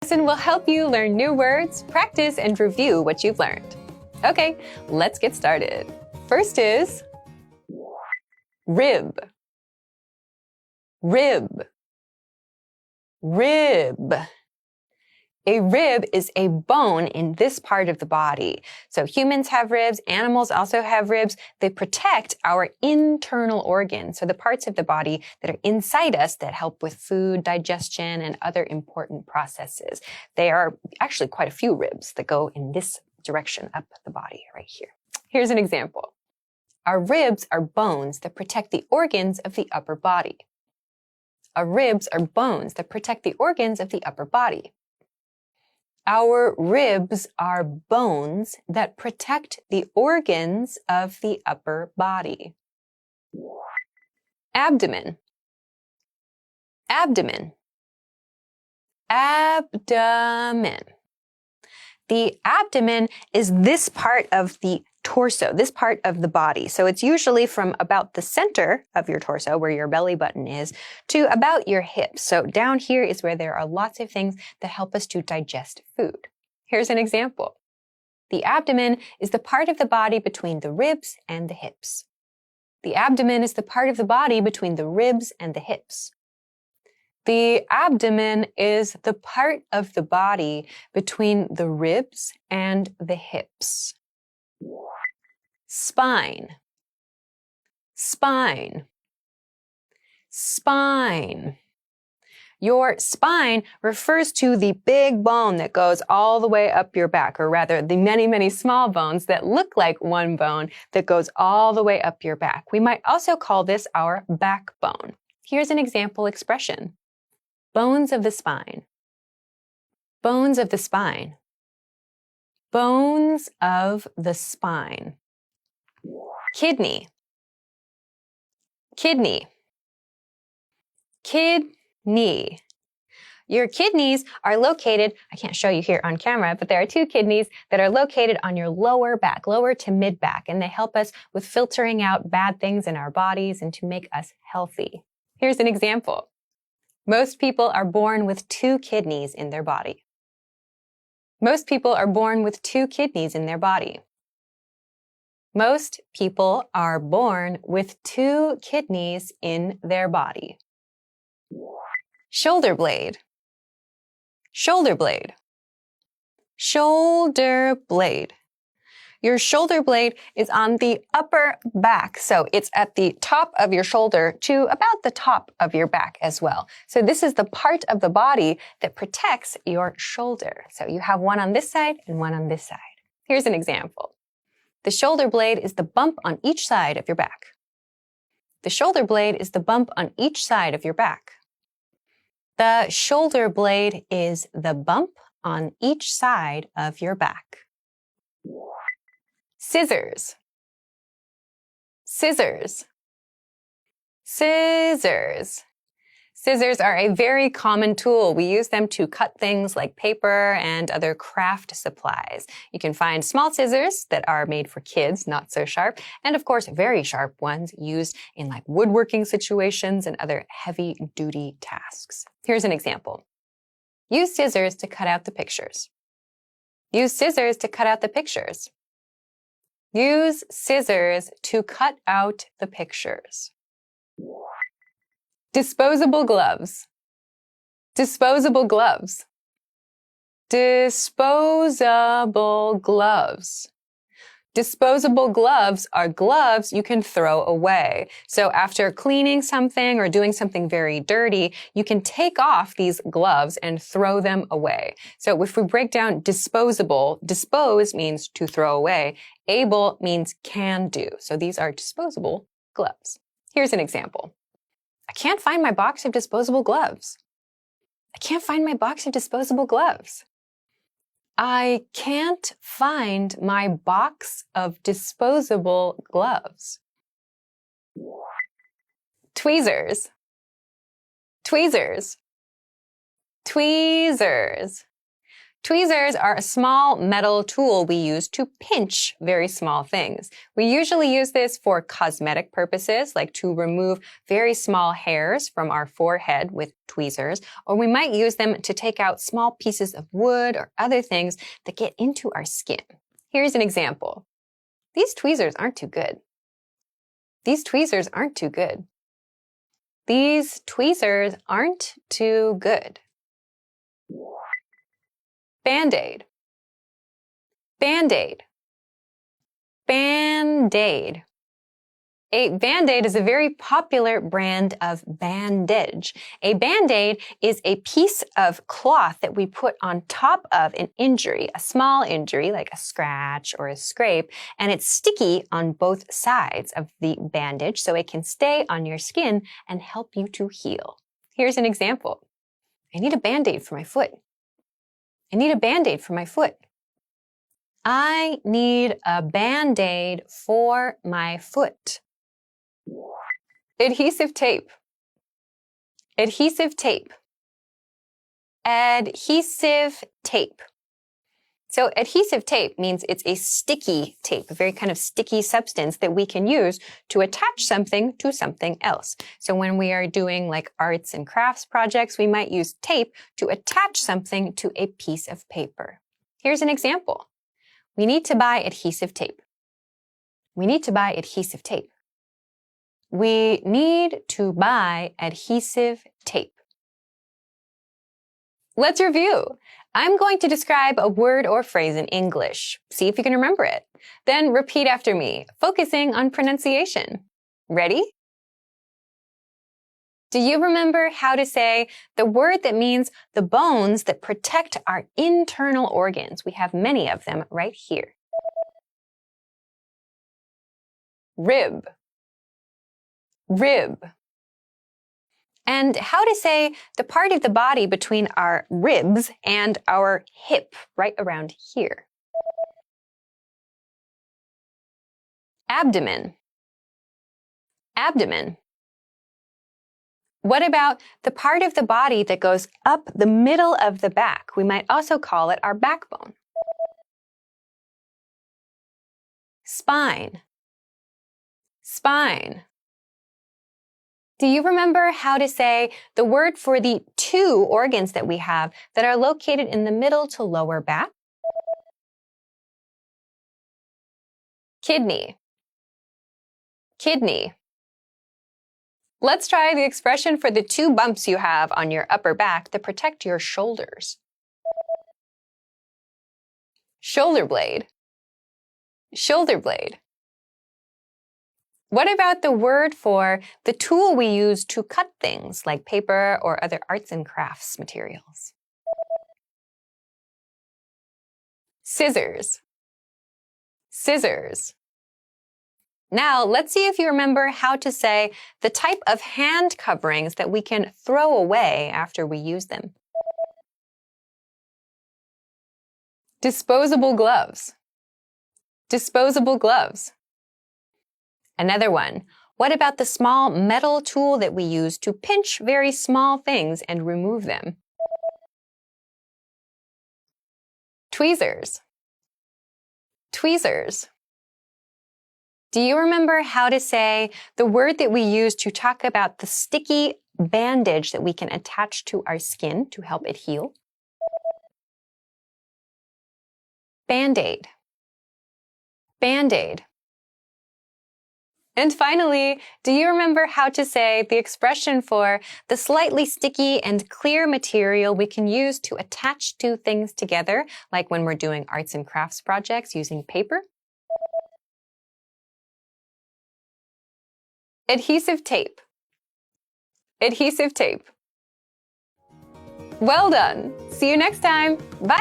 Lesson will help you learn new words, practice, and review what you've learned. Okay, let's get started. First is rib. Rib. Rib. A rib is a bone in this part of the body. So humans have ribs, animals also have ribs. They protect our internal organs, so the parts of the body that are inside us that help with food, digestion, and other important processes. There are actually quite a few ribs that go in this direction up the body right here. Here's an example. Our ribs are bones that protect the organs of the upper body. Our ribs are bones that protect the organs of the upper body. Our ribs are bones that protect the organs of the upper body. Abdomen. Abdomen. Abdomen. The abdomen is this part of the torso, this part of the body. So it's usually from about the center of your torso, where your belly button is, to about your hips. So down here is where there are lots of things that help us to digest food. Here's an example. The abdomen is the part of the body between the ribs and the hips. The abdomen is the part of the body between the ribs and the hips. The abdomen is the part of the body between the ribs and the hips. Spine. Spine. Spine. Your spine refers to the big bone that goes all the way up your back, or rather the many, many small bones that look like one bone that goes all the way up your back. We might also call this our backbone. Here's an example expression. Bones of the spine. Bones of the spine. Bones of the spine. Kidney. Kidney. Kidney. Your kidneys are located, I can't show you here on camera, but there are two kidneys that are located on your lower back, lower to mid back, and they help us with filtering out bad things in our bodies and to make us healthy. Here's an example. Most people are born with 2 kidneys in their body. Most people are born with 2 kidneys in their body. Most people are born with 2 kidneys in their body. Shoulder blade. Shoulder blade. Shoulder blade. Your shoulder blade is on the upper back, so it's at the top of your shoulder to about the top of your back as well. So this is the part of the body that protects your shoulder. So you have one on this side and one on this side. Here's an example. The shoulder blade is the bump on each side of your back. The shoulder blade is the bump on each side of your back. The shoulder blade is the bump on each side of your back. Scissors. Scissors. Scissors. Scissors are a very common tool. We use them to cut things like paper and other craft supplies. You can find small scissors that are made for kids, not so sharp, and of course very sharp ones used in like woodworking situations and other heavy-duty tasks. Here's an example. Use scissors to cut out the pictures. Use scissors to cut out the pictures. Use scissors to cut out the pictures. Disposable gloves. Disposable gloves. Disposable gloves. Disposable gloves are gloves you can throw away. So after cleaning something or doing something very dirty, you can take off these gloves and throw them away. So if we break down disposable, dispose means to throw away. Able means can do. So these are disposable gloves. Here's an example. I can't find my box of disposable gloves. I can't find my box of disposable gloves. I can't find my box of disposable gloves. Tweezers. Tweezers. Tweezers. Tweezers are a small metal tool we use to pinch very small things. We usually use this for cosmetic purposes, like to remove very small hairs from our forehead with tweezers, or we might use them to take out small pieces of wood or other things that get into our skin. Here's an example. These tweezers aren't too good. These tweezers aren't too good. These tweezers aren't too good. Band-aid, Band-aid, Band-aid. A Band-aid is a very popular brand of bandage. A Band-aid is a piece of cloth that we put on top of an injury, a small injury like a scratch or a scrape, and it's sticky on both sides of the bandage so it can stay on your skin and help you to heal. Here's an example. I need a Band-aid for my foot. I need a Band-aid for my foot. I need a Band-aid for my foot. Adhesive tape. Adhesive tape. Adhesive tape. So adhesive tape means it's a sticky tape, a very kind of sticky substance that we can use to attach something to something else. So when we are doing like arts and crafts projects, we might use tape to attach something to a piece of paper. Here's an example. We need to buy adhesive tape. We need to buy adhesive tape. We need to buy adhesive tape. Let's review. I'm going to describe a word or phrase in English. See if you can remember it. Then repeat after me, focusing on pronunciation. Ready? Do you remember how to say the word that means the bones that protect our internal organs? We have many of them right here. Rib. Rib. And how to say the part of the body between our ribs and our hip, right around here. Abdomen. Abdomen. What about the part of the body that goes up the middle of the back? We might also call it our backbone. Spine. Spine. Do you remember how to say the word for the two organs that we have that are located in the middle to lower back? Kidney. Kidney. Let's try the expression for the two bumps you have on your upper back that protect your shoulders. Shoulder blade. Shoulder blade. What about the word for the tool we use to cut things like paper or other arts and crafts materials? Scissors. Scissors. Now, let's see if you remember how to say the type of hand coverings that we can throw away after we use them. Disposable gloves. Disposable gloves. Another one. What about the small metal tool that we use to pinch very small things and remove them? Tweezers. Tweezers. Do you remember how to say the word that we use to talk about the sticky bandage that we can attach to our skin to help it heal? Band-aid. Band-aid. And finally, do you remember how to say the expression for the slightly sticky and clear material we can use to attach two things together, like when we're doing arts and crafts projects using paper? Adhesive tape. Adhesive tape. Well done. See you next time. Bye.